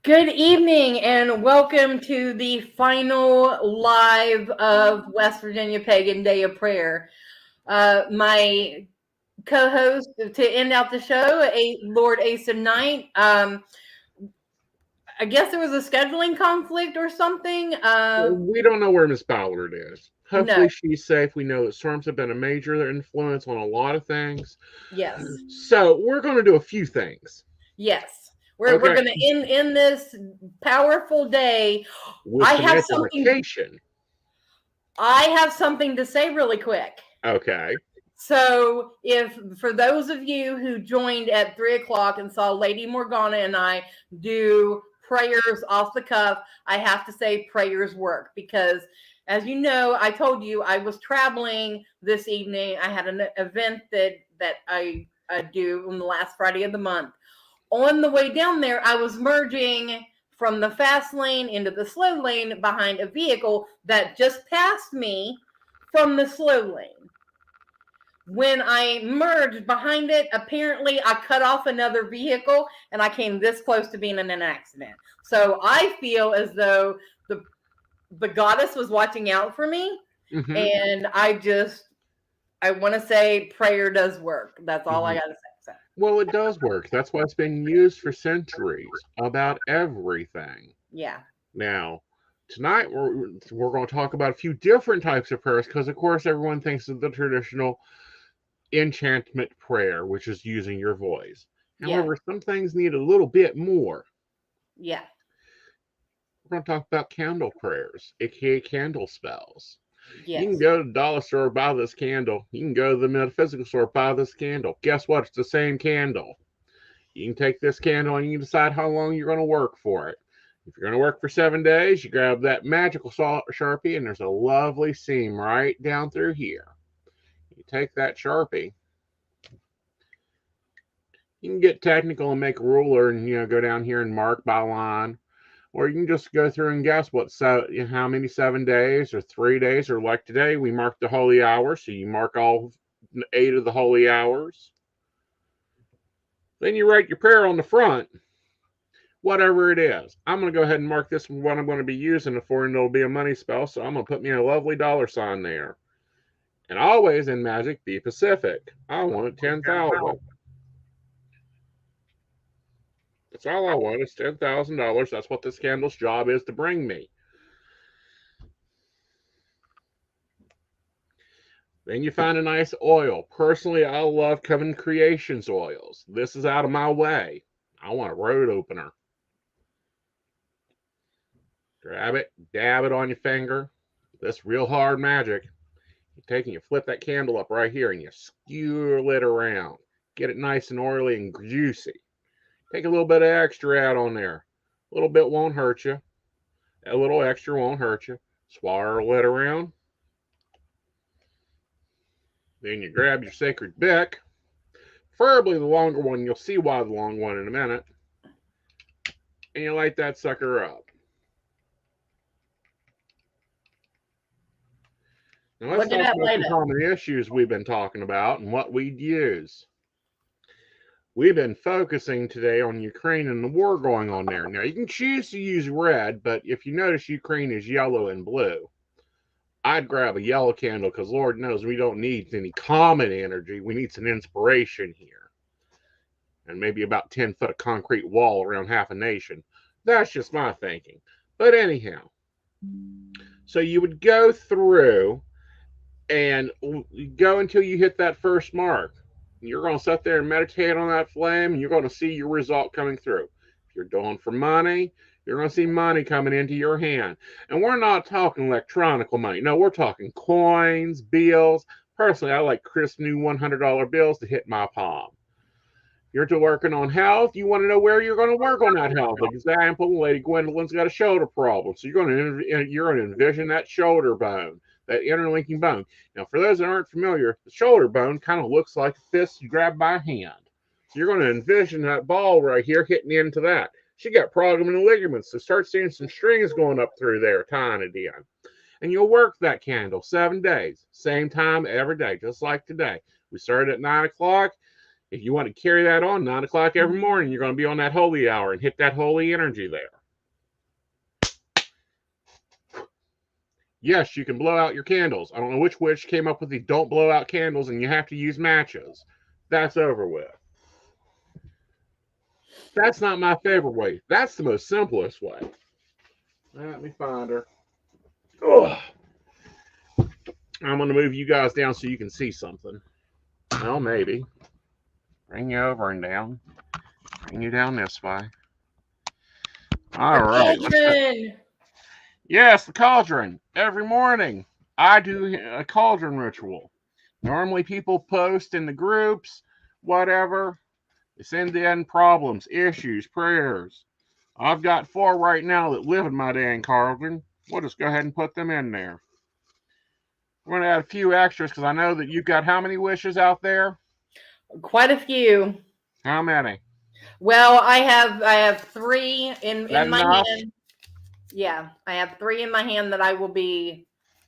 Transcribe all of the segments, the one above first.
Good evening and welcome to the final live of West Virginia Pagan Day of Prayer. My co-host to end out the show, Lord Ace of Night. I guess there was a scheduling conflict or something. We don't know where Miss Ballard is. No, Hopefully she's safe. We know that storms have been a major influence on a lot of things. yes, So we're going to do a few things. yes. We're Okay. going to end this powerful day. With I some have something. education. I have something to say really quick. Okay. So, if for those of you who joined at 3:00 and saw Lady Morgana and I do prayers off the cuff, I have to say prayers work because, as you know, I told you I was traveling this evening. I had an event that I do on the last Friday of the month. On the way down there, I was merging from the fast lane into the slow lane behind a vehicle that just passed me from the slow lane. When I merged behind it, apparently I cut off another vehicle and I came this close to being in an accident. So I feel as though the goddess was watching out for me. Mm-hmm. And I want to say prayer does work. That's all I got to say. Well, it does work. That's why it's been used for centuries about everything. Yeah. Now, tonight we're going to talk about a few different types of prayers because, of course, everyone thinks of the traditional enchantment prayer, which is using your voice. However, some things need a little bit more. Yeah. We're going to talk about candle prayers, aka candle spells. Yes. You can go to the dollar store, buy this candle. You can go to the metaphysical store, buy this candle. Guess what? It's the same candle. You can take this candle and you can decide how long you're going to work for it. If you're going to work for 7 days, you grab that magical Sharpie, and there's a lovely seam right down through here. You take that Sharpie. You can get technical and make a ruler and go down here and mark by line. Or you can just go through and guess how many 7 days or 3 days, or like today, we marked the holy hours. So you mark all 8 of the holy hours. Then you write your prayer on the front, whatever it is. I'm going to go ahead and mark this one I'm going to be using it for, and it'll be a money spell. So I'm going to put me a lovely dollar sign there. And always in magic, be Pacific. I want 10,000. That's all I want is $10,000. That's what this candle's job is to bring me. Then you find a nice oil. Personally, I love Coven Creations oils. This is out of my way. I want a road opener. Grab it, dab it on your finger. This real hard magic. You take and you flip that candle up right here and you skewer it around. Get it nice and oily and juicy. Take a little bit of extra out on there. A little bit won't hurt you. A little extra won't hurt you. Swirl it around. Then you grab your sacred Bic. Preferably the longer one. You'll see why the long one in a minute. And you light that sucker up. Now let's talk about some common issues we've been talking about and what we'd use. We've been focusing today on Ukraine and the war going on there. Now, you can choose to use red, but if you notice, Ukraine is yellow and blue. I'd grab a yellow candle because Lord knows we don't need any common energy. We need some inspiration here. And maybe about 10 foot of concrete wall around half a nation. That's just my thinking. But anyhow, so you would go through and go until you hit that first mark. You're going to sit there and meditate on that flame, and you're going to see your result coming through. If you're doing for money, you're going to see money coming into your hand. And we're not talking electronical money. No, we're talking coins, bills. Personally, I like crisp new $100 bills to hit my palm. You're working on health. You want to know where you're going to work on that health. Example, Lady Gwendolyn's got a shoulder problem. So you're going to envision that shoulder bone, that interlinking bone. Now, for those that aren't familiar, the shoulder bone kind of looks like a fist you grab by hand. So you're going to envision that ball right here hitting into that. She got problem in the ligaments, so start seeing some strings going up through there, tying it in. And you'll work that candle 7 days, same time every day, just like today. We started at 9 o'clock. If you want to carry that on 9 o'clock every morning, you're going to be on that holy hour and hit that holy energy there. Yes, you can blow out your candles. I don't know which witch came up with the don't blow out candles and you have to use matches. That's over with. That's not my favorite way. That's the most simplest way. Let me find her. Ugh. I'm going to move you guys down so you can see something. Well, maybe. Bring you over and down. Bring you down this way. All right. Yes, the cauldron. Every morning, I do a cauldron ritual. Normally, people post in the groups, whatever. They send in problems, issues, prayers. I've got 4 right now that live in my dang cauldron. We'll just go ahead and put them in there. We're going to add a few extras because I know that you've got how many wishes out there? Quite a few. How many? Well, I have 3 in my enough? hand. Yeah, I have 3 in my hand that I will be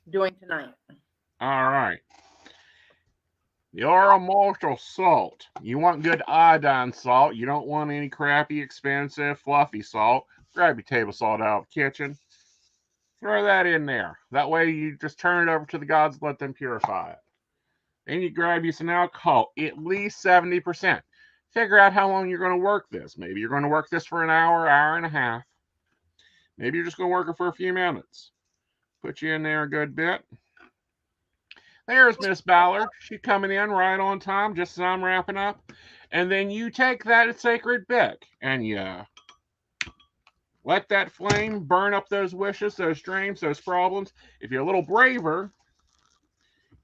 doing tonight. All right. Your immortal salt. You want good iodine salt. You don't want any crappy, expensive, fluffy salt. Grab your table salt out of the kitchen. Throw that in there. That way you just turn it over to the gods and let them purify it. Then you grab you some alcohol, at least 70%. Figure out how long you're going to work this. Maybe you're going to work this for an hour, hour and a half. Maybe you're just going to work it for a few minutes. Put you in there a good bit. There's Miss Ballard. She's coming in right on time, just as I'm wrapping up. And then you take that sacred bick and you let that flame burn up those wishes, those dreams, those problems. If you're a little braver,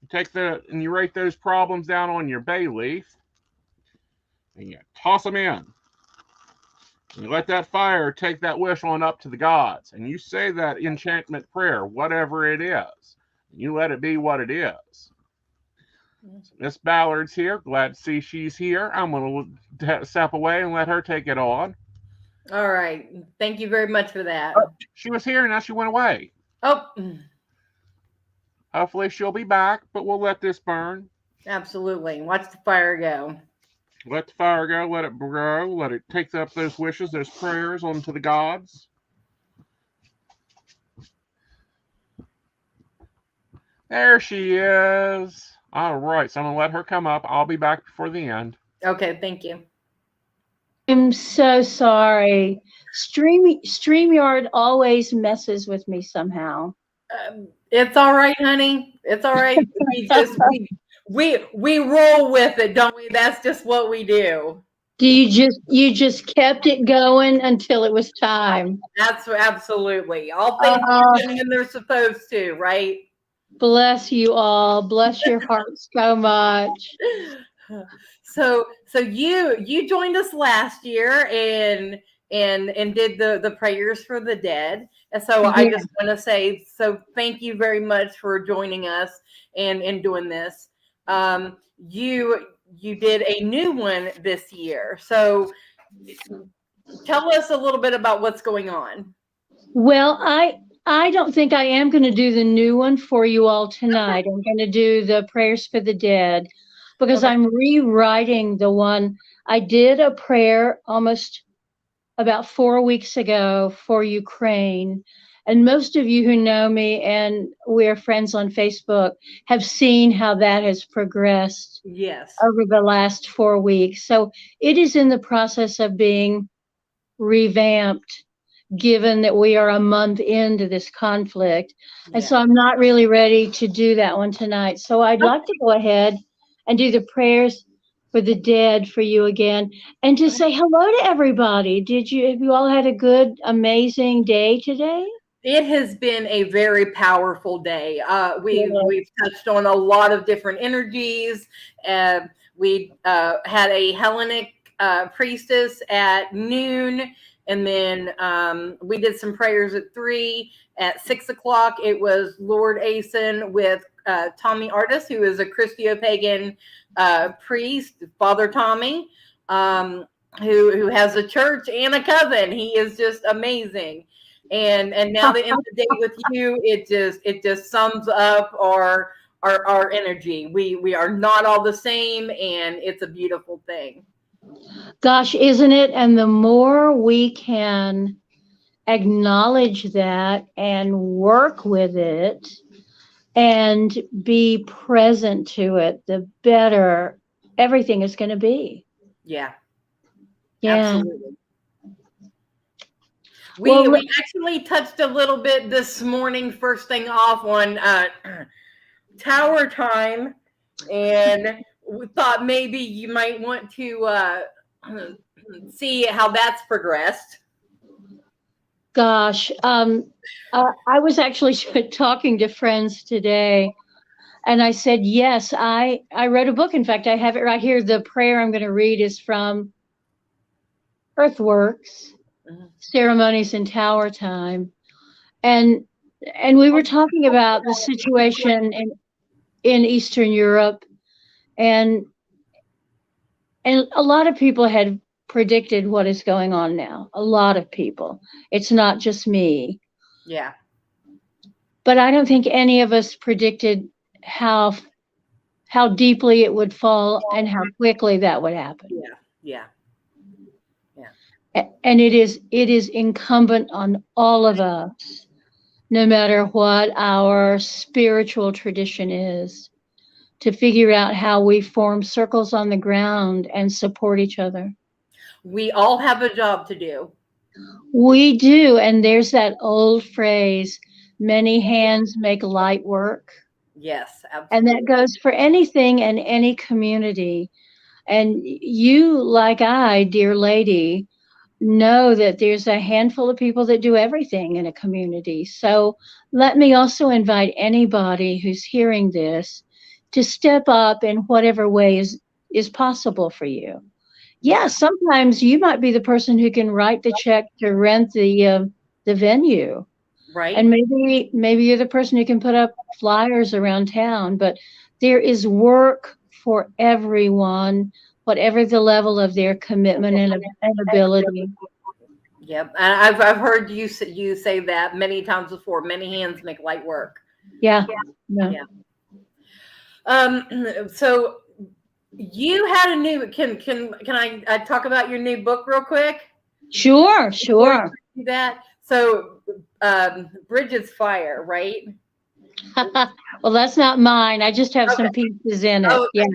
you take and you write those problems down on your bay leaf and you toss them in. And you let that fire take that wish on up to the gods. And you say that enchantment prayer, whatever it is. You let it be what it is. Miss Ballard's here. Glad to see she's here. I'm going to step away and let her take it on. All right. Thank you very much for that. She was here, now she went away. Oh. Hopefully she'll be back, but we'll let this burn. Absolutely. Watch the fire go. Let the fire go. Let it grow. Let it take up those wishes, those prayers onto the gods. There she is. All right, so I'm going to let her come up. I'll be back before the end. Okay, thank you. I'm so sorry. StreamYard always messes with me somehow. It's all right, honey. It's all right. we roll with it, don't we? That's just what we do. Do you just kept it going until it was time? That's absolutely. All things happen when they're supposed to, right? Bless you all. Bless your hearts so much. So you joined us last year and did the prayers for the dead. And so I just want to say, so thank you very much for joining us and doing this. You did a new one this year. So tell us a little bit about what's going on. Well, I don't think I am going to do the new one for you all tonight. I'm going to do the prayers for the dead because I'm rewriting the one. I did a prayer almost about 4 weeks ago for Ukraine. And most of you who know me and we're friends on Facebook have seen how that has progressed over the last 4 weeks. So it is in the process of being revamped, given that we are a month into this conflict. And so I'm not really ready to do that one tonight. So I'd like to go ahead and do the prayers for the dead for you again and to say hello to everybody. Have you all had a good, amazing day today? It has been a very powerful day. We've touched on a lot of different energies. We had a Hellenic priestess at noon. And then we did some prayers at 3. At 6 o'clock, it was Lord Asen with Tommy Artis, who is a Christio-Pagan priest, Father Tommy, who has a church and a coven. He is just amazing. And now the end of the day with you, it just sums up our our energy. We are not all the same, and it's a beautiful thing. Gosh, isn't it? And the more we can acknowledge that and work with it and be present to it, the better everything is going to be. Yeah. Yeah. Absolutely. Well, We actually touched a little bit this morning, first thing off, on tower time, and we thought maybe you might want to see how that's progressed. Gosh, I was actually talking to friends today, and I said, yes, I wrote a book. In fact, I have it right here. The prayer I'm going to read is from Earthworks, Ceremonies in Tower Time. And we were talking about the situation in Eastern Europe, and a lot of people had predicted what is going on now. A lot of people. It's not just me. Yeah. But I don't think any of us predicted how deeply it would fall and how quickly that would happen. Yeah. And it is incumbent on all of us, no matter what our spiritual tradition is, to figure out how we form circles on the ground and support each other. We all have a job to do. We do. And there's that old phrase, many hands make light work. Yes, absolutely. And that goes for anything and any community. And you, like I, dear lady, know that there's a handful of people that do everything in a community. So let me also invite anybody who's hearing this to step up in whatever way is possible for you. Yeah, sometimes you might be the person who can write the check to rent the venue. Right. And maybe you're the person who can put up flyers around town, but there is work for everyone, whatever the level of their commitment and ability. Yep, I've heard you say that many times before. Many hands make light work. Yeah. So you had a new. Can I talk about your new book real quick? Sure. Do that. So, Bridget's Fire, right? Well, that's not mine. I just have some pieces in it. Oh, yeah.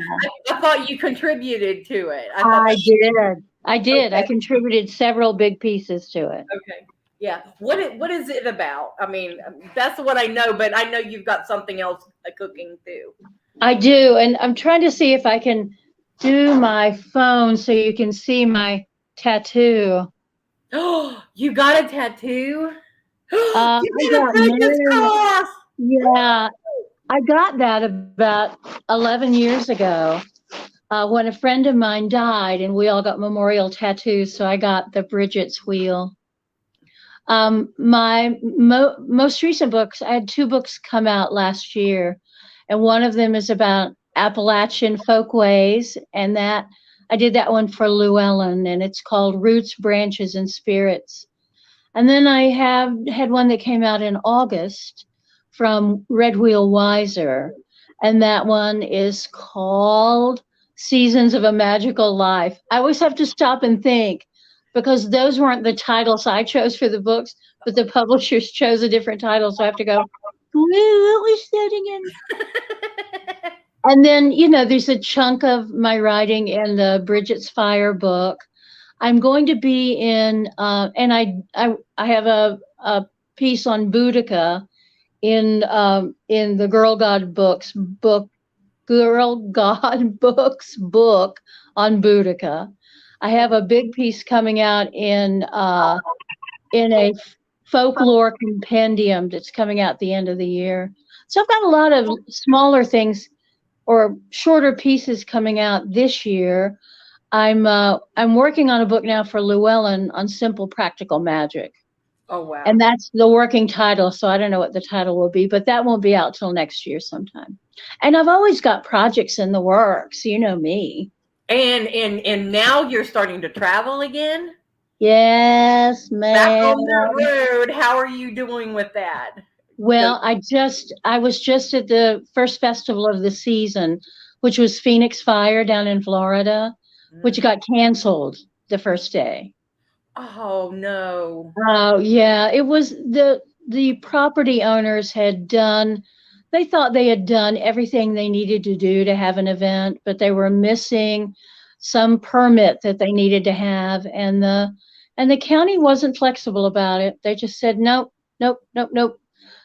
I thought you contributed to it. I did. I contributed several big pieces to it. Okay. Yeah. What is it about? I mean, that's what I know, but I know you've got something else cooking too. I do. And I'm trying to see if I can do my phone so you can see my tattoo. Oh, you got a tattoo? You got a Bridget's cross. Yeah. I got that about 11 years ago when a friend of mine died, and we all got memorial tattoos. So I got the Bridget's wheel. My most recent books, I had 2 books come out last year, and one of them is about Appalachian folkways, and that I did that one for Llewellyn, and it's called Roots, Branches, and Spirits. And then I had one that came out in August from Red Wheel Wiser, and that one is called Seasons of a Magical Life. I always have to stop and think, because those weren't the titles I chose for the books, but the publishers chose a different title, so I have to go, what was that again? And then, there's a chunk of my writing in the Bridget's Fire book. I'm going to be in, and I have a piece on Boudica in the Girl God Books book on Boudica. I have a big piece coming out in a folklore compendium that's coming out at the end of the year. So I've got a lot of smaller things or shorter pieces coming out this year. I'm working on a book now for Llewellyn on simple practical magic. Oh, wow. And that's the working title, so I don't know what the title will be, but that won't be out till next year sometime. And I've always got projects in the works, you know me. And now you're starting to travel again? Yes, man. Back on the road. How are you doing with that? Well, I was just at the first festival of the season, which was Phoenix Fire down in Florida, which got canceled the first day. Oh no. Oh, yeah. It was the property owners they thought they had done everything they needed to do to have an event, but they were missing some permit that they needed to have, and the county wasn't flexible about it. They just said nope, nope, nope, nope.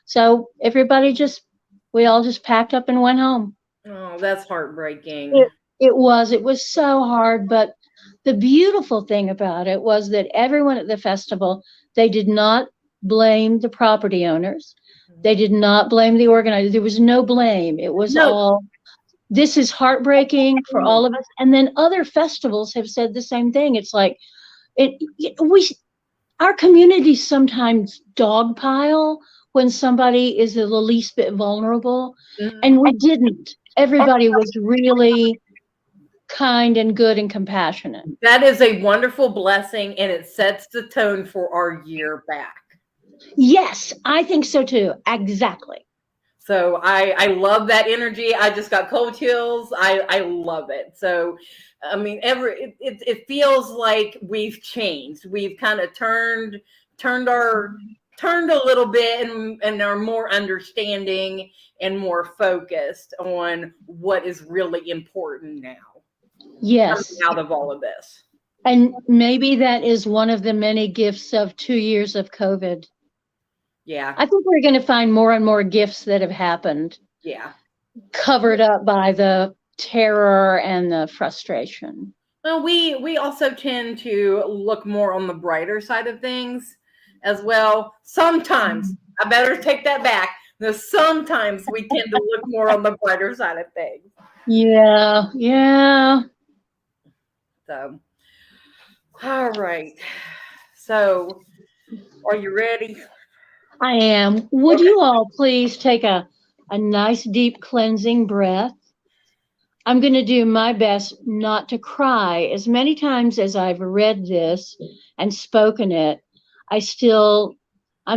So we all just packed up and went home. Oh, that's heartbreaking. It was so hard, but the beautiful thing about it was that everyone at the festival, they did not blame the property owners. They did not blame the organizers. There was no blame. It was all, this is heartbreaking for all of us. And then other festivals have said the same thing. It's like, our communities sometimes dogpile when somebody is the least bit vulnerable, and we didn't. Everybody was really kind and good and compassionate. That is a wonderful blessing, and it sets the tone for our year back. Yes, I think so too. Exactly. So I love that energy. I just got cold chills. I love it. So, I mean, it feels like we've changed. We've kind of turned a little bit and are more understanding and more focused on what is really important now. Yes. Out of all of this. And maybe that is one of the many gifts of 2 years of COVID. Yeah. I think we're going to find more and more gifts that have happened. Yeah. Covered up by the terror and the frustration. Well, we also tend to look more on the brighter side of things as well. Sometimes, I better take that back. Sometimes we tend to look more on the brighter side of things. Yeah, yeah. So, all right. So, are you ready? I am. Would you all please take a nice deep cleansing breath? I'm going to do my best not to cry. As many times as I've read this and spoken it, I'm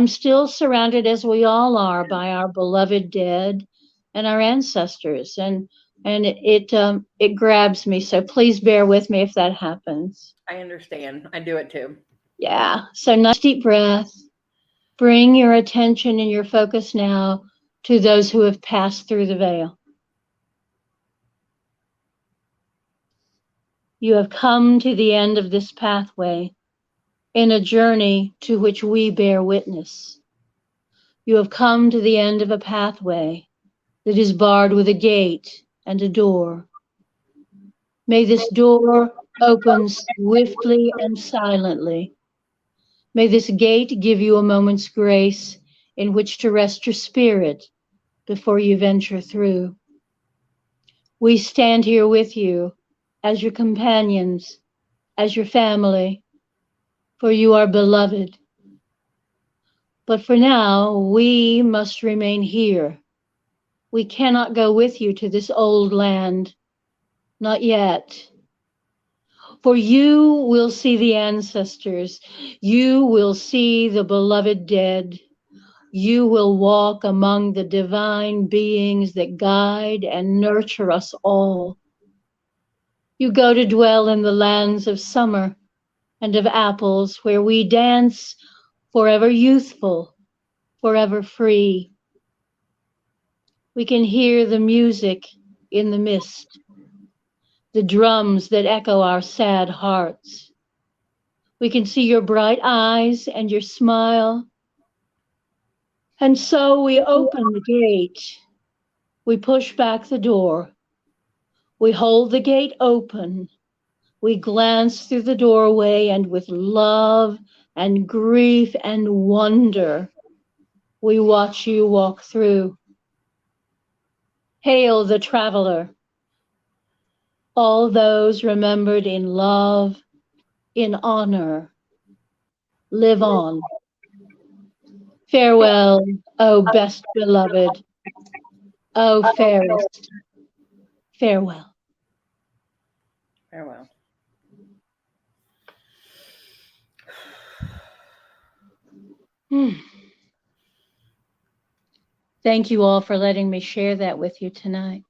still surrounded, as we all are, by our beloved dead and our ancestors, and it grabs me. So please bear with me if that happens. I understand. I do it too. Yeah. So nice deep breath. Bring your attention and your focus now to those who have passed through the veil. You have come to the end of this pathway in a journey to which we bear witness. You have come to the end of a pathway that is barred with a gate and a door. May this door open swiftly and silently. May this gate give you a moment's grace in which to rest your spirit before you venture through. We stand here with you as your companions, as your family, for you are beloved. But for now, we must remain here. We cannot go with you to this old land, not yet. For you will see the ancestors. You will see the beloved dead. You will walk among the divine beings that guide and nurture us all. You go to dwell in the lands of summer and of apples, where we dance forever youthful, forever free. We can hear the music in the mist, the drums that echo our sad hearts. We can see your bright eyes and your smile. And so we open the gate. We push back the door. We hold the gate open. We glance through the doorway, and with love and grief and wonder, we watch you walk through. Hail the traveler. All those remembered in love, in honor, live on. Farewell, O best beloved, O fairest. Farewell. Farewell. thank you all for letting me share that with you tonight.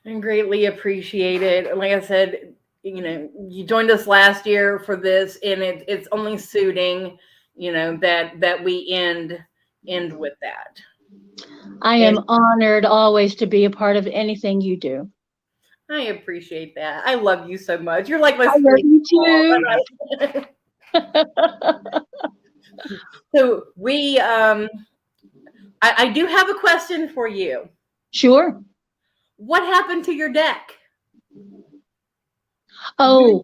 I greatly appreciate it. Like I said, you joined us last year for this, and it's only suiting, that we end with that. I am honored always to be a part of anything you do. I appreciate that. I love you so much. You're like my I love you too. So we, I do have a question for you. Sure. What happened to your deck? Oh,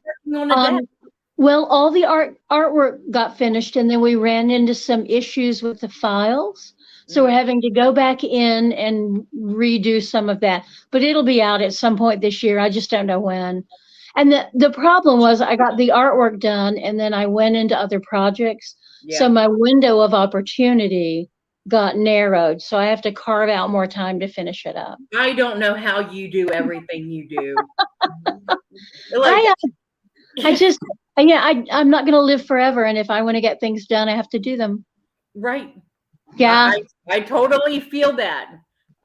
well, all the artwork got finished, and then we ran into some issues with the files. So we're having to go back in and redo some of that. But it'll be out at some point this year. I just don't know when. And the problem was I got the artwork done, and then I went into other projects. Yeah. So my window of opportunity got narrowed. So I have to carve out more time to finish it up. I don't know how you do everything you do. I'm not going to live forever. And if I want to get things done, I have to do them. Right. Yeah. I totally feel that.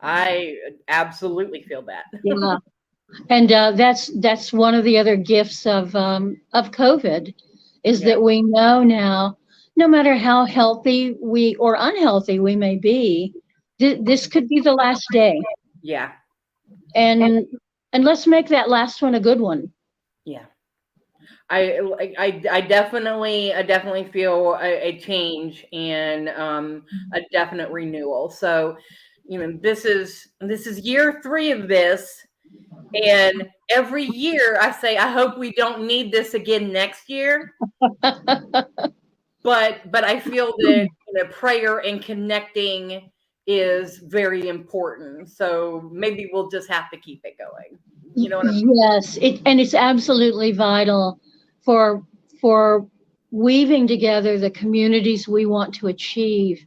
I absolutely feel that. Yeah. And that's one of the other gifts of COVID is that we know now, no matter how healthy or unhealthy we may be, this could be the last day. Yeah. And let's make that last one a good one. Yeah. I definitely feel a change and a definite renewal. So, this is year 3 of this, and every year I say I hope we don't need this again next year. but I feel that prayer and connecting is very important. So maybe we'll just have to keep it going. You know what I mean? Yes, it's absolutely vital for weaving together the communities we want to achieve.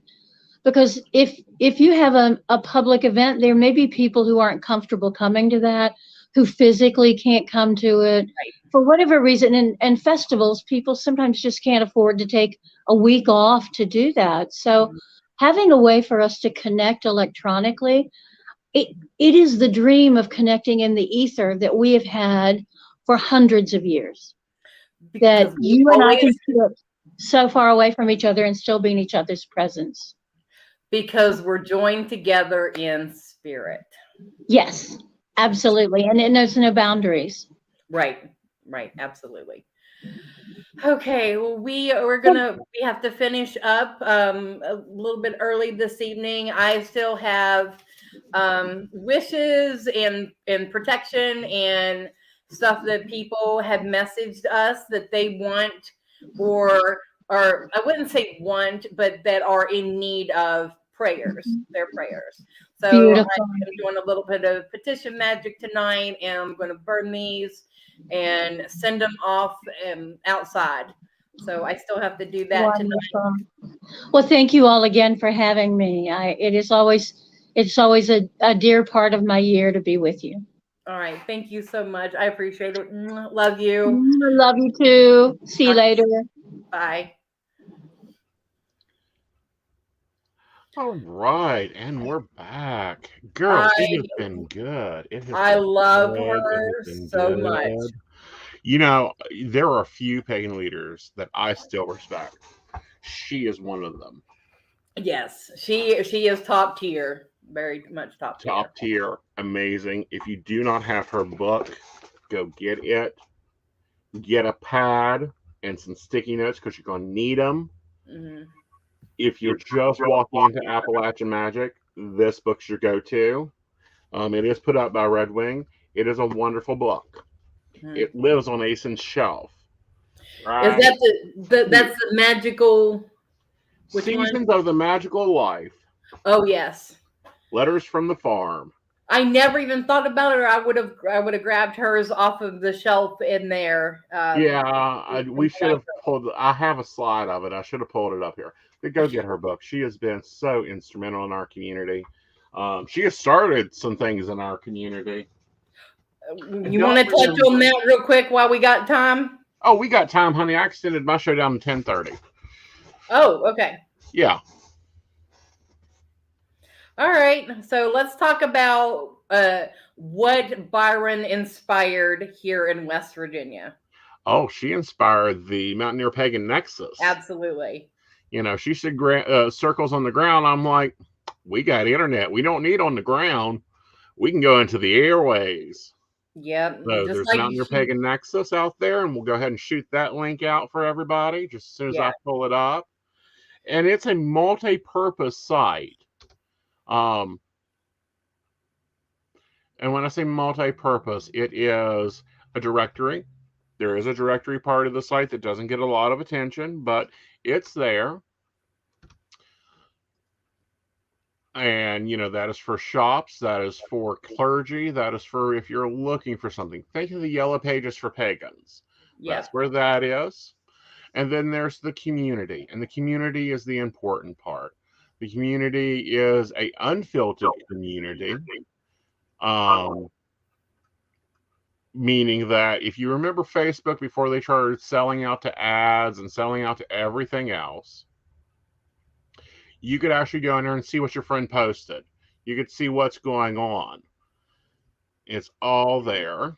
Because if you have a public event, there may be people who aren't comfortable coming to that, who physically can't come to it for whatever reason. And festivals, people sometimes just can't afford to take a week off to do that. So having a way for us to connect electronically, it is the dream of connecting in the ether that we have had for hundreds of years. That you and I can sit so far away from each other and still be in each other's presence. Because we're joined together in spirit. Yes, absolutely. And it knows no boundaries. Right, absolutely. Okay, well, we have to finish up a little bit early this evening. I still have wishes and protection and stuff that people have messaged us that they want, or I wouldn't say want, but that are in need of prayers, their prayers. So beautiful. I'm doing a little bit of petition magic tonight, and I'm going to burn these and send them off outside. So I still have to do that tonight. Well, thank you all again for having me. It's always a dear part of my year to be with you. All right. Thank you so much. I appreciate it. Love you. I love you too. See you later. Bye. All right, and we're back. Girls, it has been good. I love her so much. There are a few pagan leaders that I still respect. She is one of them. Yes, she is top tier. Very much top tier. Top tier. Amazing. If you do not have her book, go get it. Get a pad and some sticky notes because you're going to need them. Mm-hmm. If you're just walking into Appalachian Magic, this book's your go-to. It is put out by Red Wing. It is a wonderful book. Mm-hmm. It lives on Asen's shelf. Right? Is that that's the magical Seasons of the Magical Life? Oh yes. Letters from the Farm. I never even thought about it, or I would have grabbed hers off of the shelf in there. We should have pulled. I have a slide of it. I should have pulled it up here. But go get her book. She has been so instrumental in our community. She has started some things in our community. You want to touch on that real quick while we got time? Oh, we got time, honey. I extended my show down to 10:30. Oh, okay. Yeah. All right. So let's talk about what Byron inspired here in West Virginia. Oh, she inspired the Mountaineer Pagan Nexus. Absolutely. You know, she said circles on the ground. I'm like, we got internet. We don't need on the ground. We can go into the airways. Yep. So Just there's like Mountaineer Pagan Nexus out there, and we'll go ahead and shoot that link out for everybody just as soon as I pull it up. And it's a multi-purpose site. And when I say multi-purpose, it is a directory. There is a directory part of the site that doesn't get a lot of attention, but it's there. And, you know, that is for shops, that is for clergy, that is for if you're looking for something. Think of the yellow pages for pagans. Yeah. That's where that is. And then there's the community, and the community is the important part. The community is a unfiltered community, meaning that if you remember Facebook before they started selling out to ads and selling out to everything else, you could actually go in there and see what your friend posted. You could see what's going on. It's all there.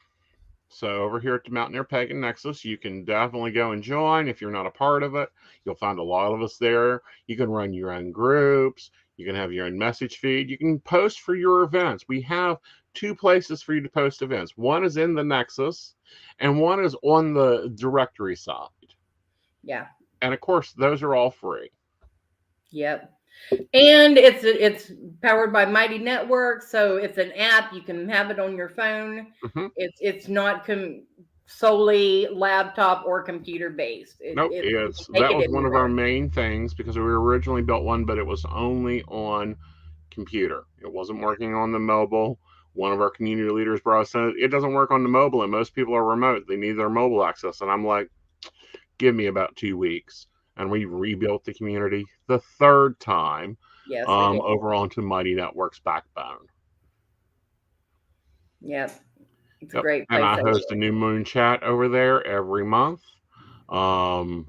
So over here at the Mountaineer Pagan Nexus, you can definitely go and join. If you're not a part of it, you'll find a lot of us there. You can run your own groups. You can have your own message feed. You can post for your events. We have 2 places for you to post events. One is in the Nexus, and one is on the directory side. Yeah. And of course, those are all free. Yep. And it's powered by Mighty Network, so it's an app. You can have it on your phone. Mm-hmm. It's not solely laptop or computer based. Nope, that was one of our main things, because we originally built one, but it was only on computer. It wasn't working on the mobile. One of our community leaders brought us in, it doesn't work on the mobile, and most people are remote. They need their mobile access. And I'm like, give me about 2 weeks. And we rebuilt the community the 3rd time, over onto Mighty Network's backbone. Yes. It's a great place. And I host a New Moon chat over there every month. And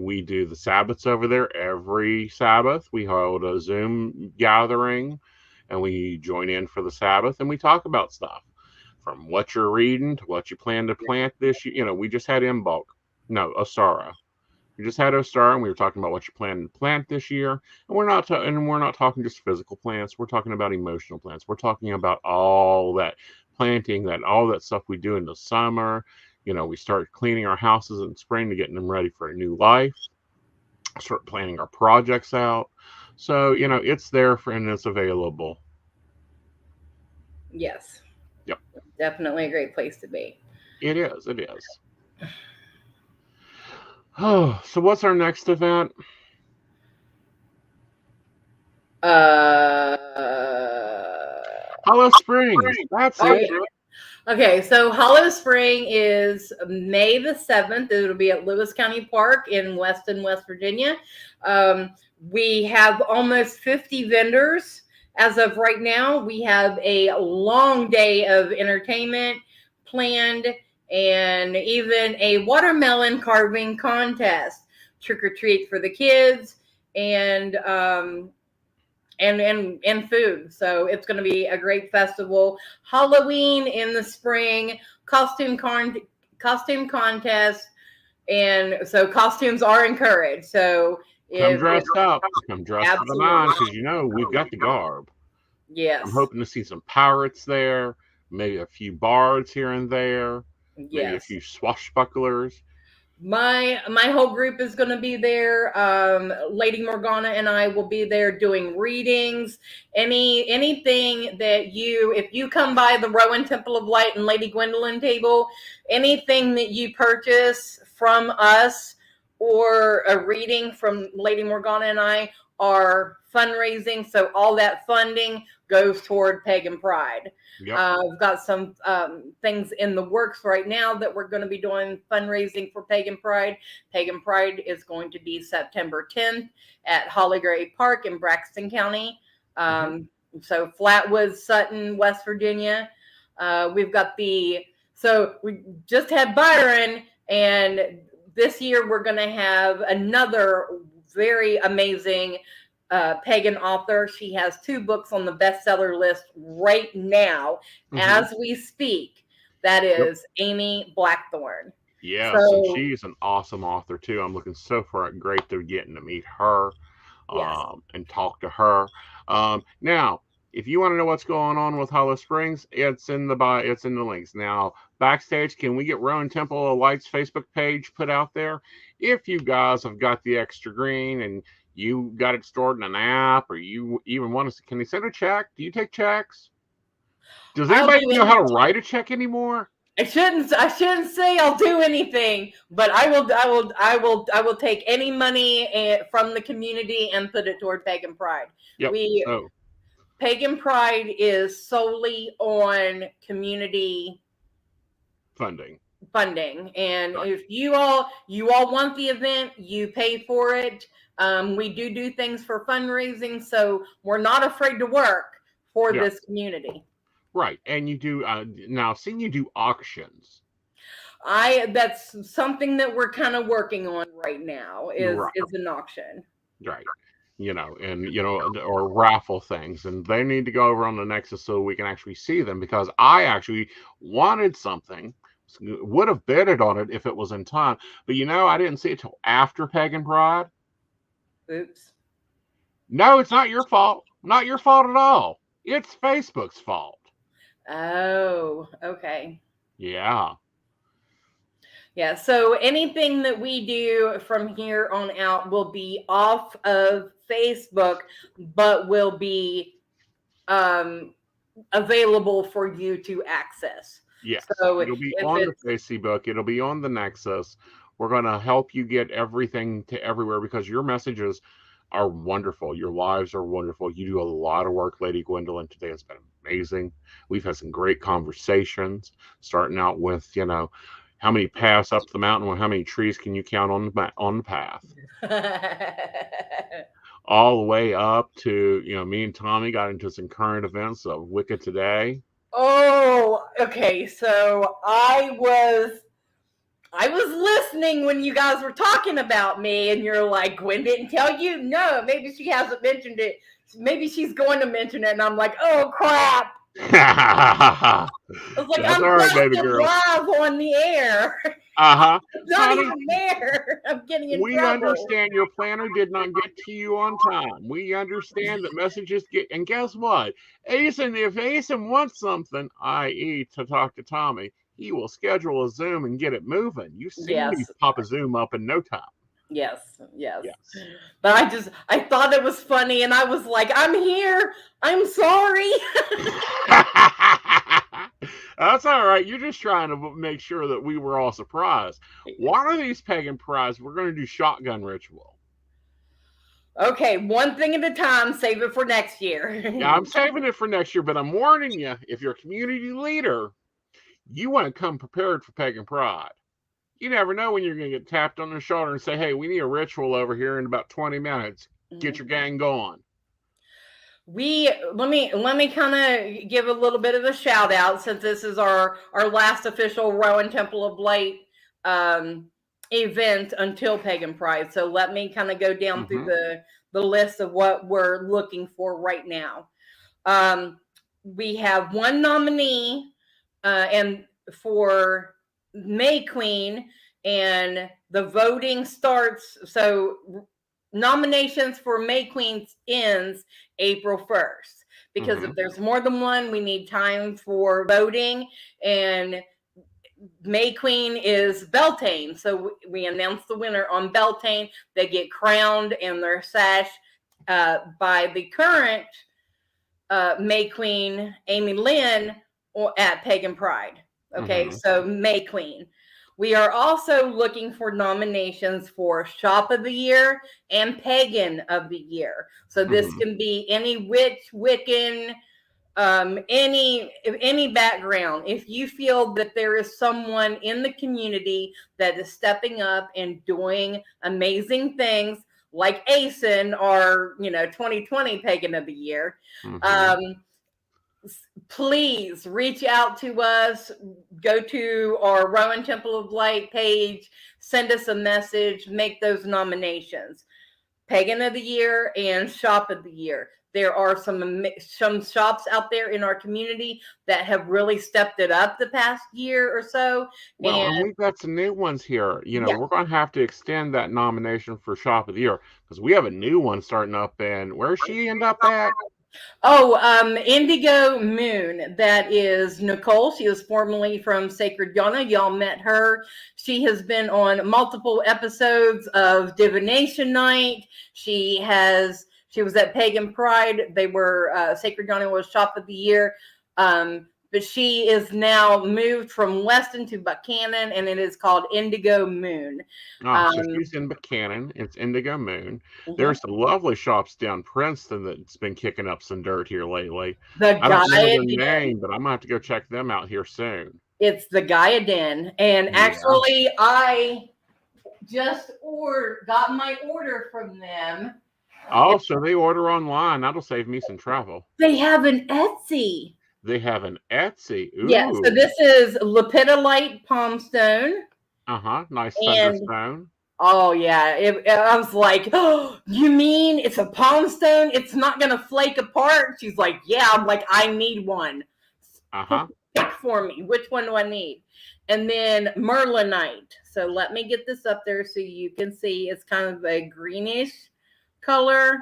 we do the Sabbaths over there every Sabbath. We hold a Zoom gathering, and we join in for the Sabbath, and we talk about stuff from what you're reading to what you plan to plant this year. You know, we just had Ostara. We just had Ostara, and we were talking about what you plan to plant this year. And we're not talking just physical plants. We're talking about emotional plants. We're talking about all that planting, all that stuff we do in the summer. You know, we start cleaning our houses in spring to getting them ready for a new life. Start planning our projects out. So, you know, it's there and it's available. Yes. Yep. Definitely a great place to be. It is. It is. Oh, so what's our next event? Hollow Springs. That's it. Okay, so Hollow Spring is May the 7th. It'll be at Lewis County Park in Weston, West Virginia. We have almost 50 vendors as of right now. We have a long day of entertainment planned, and even a watermelon carving contest, trick or treat for the kids, and food. So it's going to be a great festival. Halloween in the spring, costume contest, and so costumes are encouraged. So come dressed up for the 9, because you know we've got the garb. Yes, I'm hoping to see some pirates there, maybe a few bards here and there. Maybe a few swashbucklers. My whole group is going to be there. Lady Morgana and I will be there doing readings. Anything that if you come by the Rowan Temple of Light and Lady Gwendolyn table, anything that you purchase from us or a reading from Lady Morgana and I are fundraising. So all that funding goes toward Pagan Pride. Yep. We've got some things in the works right now that we're going to be doing fundraising for Pagan Pride. Pagan Pride is going to be September 10th at Holly Park in Braxton County. So Flatwoods, Sutton, West Virginia. We've got so we just had Byron, and this year we're going to have another very amazing Pagan author. She has 2 books on the bestseller list right now as we speak. That is Amy Blackthorne. Yes, and she's an awesome author too. I'm looking so great to getting to meet her and talk to her. Now, if you want to know what's going on with Hollow Springs, it's in the links. Now, backstage, can we get Rowan Temple of Light's Facebook page put out there? If you guys have got the extra green and you got it stored in an app, or you even want to, can they send a check? Do you take checks? Does anybody know how to write a check anymore? I shouldn't say I'll do anything, but I will take any money from the community and put it toward Pagan Pride. Yep. Pagan Pride is solely on community funding. And if you all want the event, you pay for it. We do things for fundraising, so we're not afraid to work for this community. Right, and you do now. Seeing you do auctions, that's something that we're kind of working on right now. Is an auction, right? Or raffle things, and they need to go over on the Nexus so we can actually see them. Because I actually wanted something, would have bidded on it if it was in time, but I didn't see it till after Pagan Pride. Oops. No, it's not your fault. Not your fault at all. It's Facebook's fault. Oh, okay. Yeah. So anything that we do from here on out will be off of Facebook, but will be available for you to access. Yes. So it'll be on the Facebook. It'll be on the Nexus. We're going to help you get everything to everywhere, because your messages are wonderful. Your lives are wonderful. You do a lot of work, Lady Gwendolyn. Today has been amazing. We've had some great conversations, starting out with, how many paths up the mountain, or how many trees can you count on the path? All the way up to, me and Tommy got into some current events of Wicca today. Oh, okay. So I was listening when you guys were talking about me, and you're like, Gwen didn't tell you? No, maybe she hasn't mentioned it. Maybe she's going to mention it. And I'm like, oh, crap. I was like, that's I'm all right, baby girl. Live on the air. Not even there. I'm getting in trouble. We understand your planner did not get to you on time. We understand that messages get, and guess what? If Asen wants something, i.e. to talk to Tommy, he will schedule a Zoom and get it moving. You see me pop a Zoom up in no time. Yes. But I thought it was funny, and I was like, I'm here. I'm sorry. That's all right. You're just trying to make sure that we were all surprised. One of these Pagan Prides, we're going to do shotgun ritual. Okay, one thing at a time. Save it for next year. Yeah, I'm saving it for next year, but I'm warning you, if you're a community leader, you want to come prepared for Pagan Pride. You never know when you're going to get tapped on the shoulder and say, hey, we need a ritual over here in about 20 minutes. Get your gang going. Let me kind of give a little bit of a shout out, since this is our last official Rowan Temple of Light event until Pagan Pride. So let me kind of go down through the list of what we're looking for right now. We have one nominee and for May Queen, and the voting starts. So nominations for May Queen ends April 1st, because if there's more than one, we need time for voting. And May Queen is Beltane, so we announce the winner on Beltane. They get crowned and their sash by the current May Queen, Amy Lynn, at Pagan Pride. Okay, so May Queen. We are also looking for nominations for Shop of the Year and Pagan of the Year. So this can be any witch, Wiccan, any background. If you feel that there is someone in the community that is stepping up and doing amazing things, like Asen, or 2020 Pagan of the Year, please reach out to us. Go to our Rowan Temple of Light page, send us a message, make those nominations. Pagan of the Year and Shop of the Year. There are some shops out there in our community that have really stepped it up the past year or so. Well, and we've got some new ones here. We're going to have to extend that nomination for Shop of the Year because we have a new one starting up. And where's she end up at? Indigo Moon. That is Nicole. She was formerly from Sacred Yana. Y'all met her. She has been on multiple episodes of Divination Night. She was at Pagan Pride. They were Sacred Yana was Shop of the Year. But she is now moved from Weston to Buchanan, and it is called Indigo Moon. So she's in Buchanan. It's Indigo Moon. Mm-hmm. There's some lovely shops down Princeton that's been kicking up some dirt here lately. I don't know their name, but I'm going to have to go check them out here soon. It's the Gaia Den. And actually, I just got my order from them. Oh, so they order online. That'll save me some travel. They have an Etsy. They have an Etsy. Ooh. Yeah, so this is Lepidolite palm stone. Nice thunderstone. Oh, yeah. I was like, oh, you mean it's a palm stone? It's not going to flake apart? She's like, yeah. I'm like, I need one. Pick for me. Which one do I need? And then Merlinite. So let me get this up there so you can see. It's kind of a greenish color.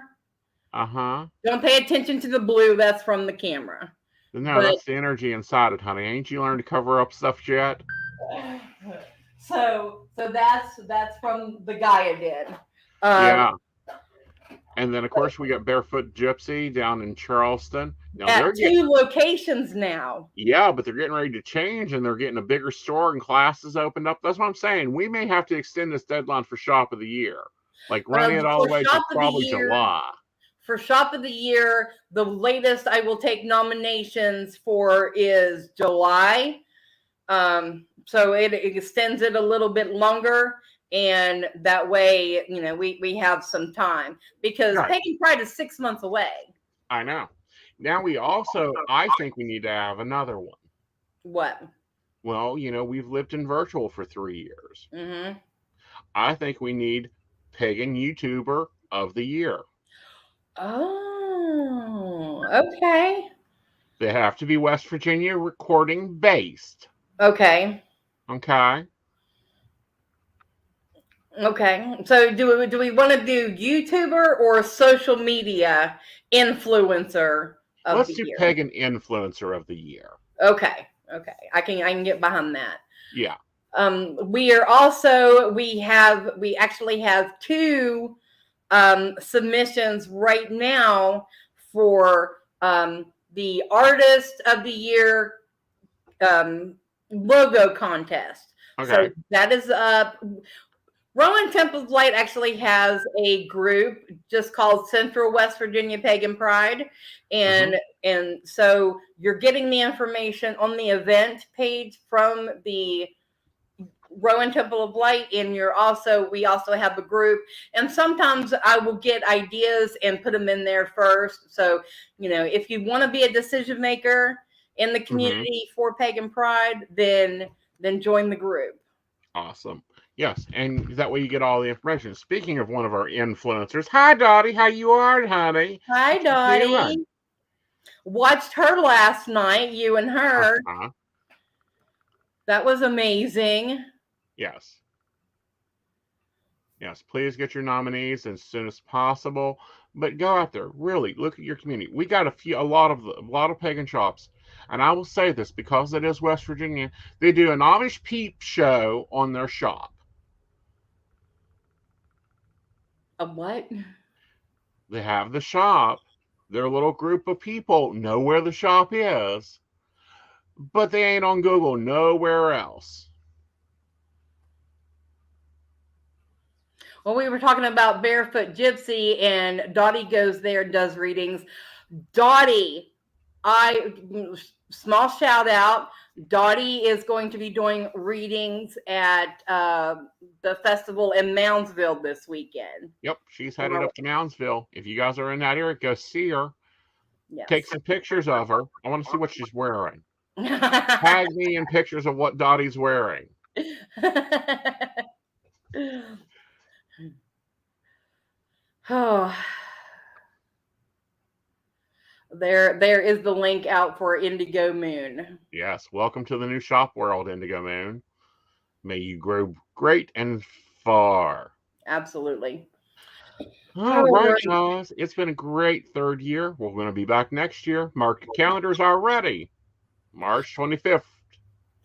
Don't pay attention to the blue. That's from the camera. No, that's the energy inside it, honey. Ain't you learned to cover up stuff yet? So that's from the Gaia Den. Yeah. And then, of course, we got Barefoot Gypsy down in Charleston. Now, at two locations now. Yeah, but they're getting ready to change, and they're getting a bigger store and classes opened up. That's what I'm saying. We may have to extend this deadline for Shop of the Year. Like, running it all the way to probably July. For Shop of the Year, the latest I will take nominations for is July. So it extends it a little bit longer. And that way, we have some time because Pagan Pride is 6 months away. I know. Now I think we need to have another one. What? Well, we've lived in virtual for 3 years. Mm-hmm. I think we need Pagan YouTuber of the Year. Oh, okay. They have to be West Virginia recording based. Okay. Okay. So do we want to do YouTuber or social media influencer of the year? Let's do Pagan influencer of the year. Okay. I can get behind that. Yeah. We actually have 2 submissions right now for the Artist of the Year logo contest. Okay. So that is up. Rowan Temple of Light actually has a group just called Central West Virginia Pagan Pride. And so you're getting the information on the event page from the Rowan Temple of Light, and we also have a group, and sometimes I will get ideas and put them in there first. So, if you want to be a decision maker in the community for Pagan Pride, then join the group. Awesome. Yes, and that way you get all the information. Speaking of one of our influencers, hi Dottie, how you are, honey? Hi Dottie. Watched her last night, you and her. That was amazing. Yes. Yes, please get your nominees as soon as possible. But go out there, really look at your community. We got a lot of pagan shops. And I will say this because it is West Virginia, they do an Amish peep show on their shop. A what? They have the shop. Their little group of people know where the shop is, but they ain't on Google nowhere else. Well, we were talking about Barefoot Gypsy, and Dottie goes there and does readings. Dottie, small shout out. Dottie is going to be doing readings at the festival in Moundsville this weekend. Yep, she's headed up to Moundsville. If you guys are in that area, go see her. Yes. Take some pictures of her. I want to see what she's wearing. Tag me in pictures of what Dottie's wearing. Oh, there is the link out for Indigo Moon. Yes, welcome to the new shop world, Indigo Moon. May you grow great and far. Absolutely. All right, guys. It's been a great third year. We're going to be back next year. Mark your calendars already. March 25th.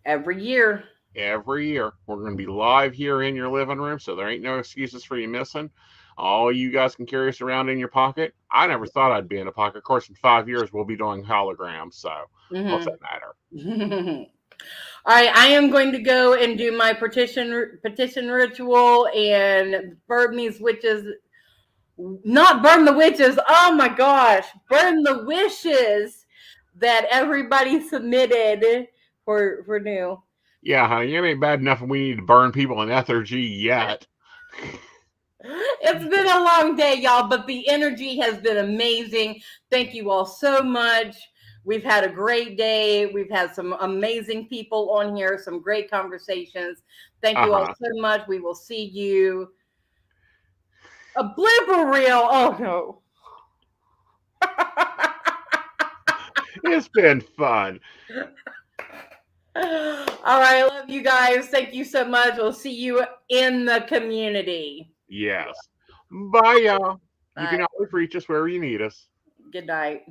Every year. Every year. We're going to be live here in your living room, so there ain't no excuses for you missing. All you guys can carry us around in your pocket. I never thought I'd be in a pocket. Of course, in 5 years, we'll be doing holograms, so what's that matter? All right, I am going to go and do my petition ritual and burn these witches. Not burn the witches. Oh my gosh. Burn the wishes that everybody submitted for new. Yeah, honey, it ain't bad enough we need to burn people in lethargy yet. It's been a long day, y'all, but the energy has been amazing. Thank you all so much. We've had a great day. We've had some amazing people on here, some great conversations. Thank you all so much. We will see you. A blooper reel. Oh, no. It's been fun. All right. I love you guys. Thank you so much. We'll see you in the community. Yes. Bye, y'all. You can always reach us wherever you need us. Good night.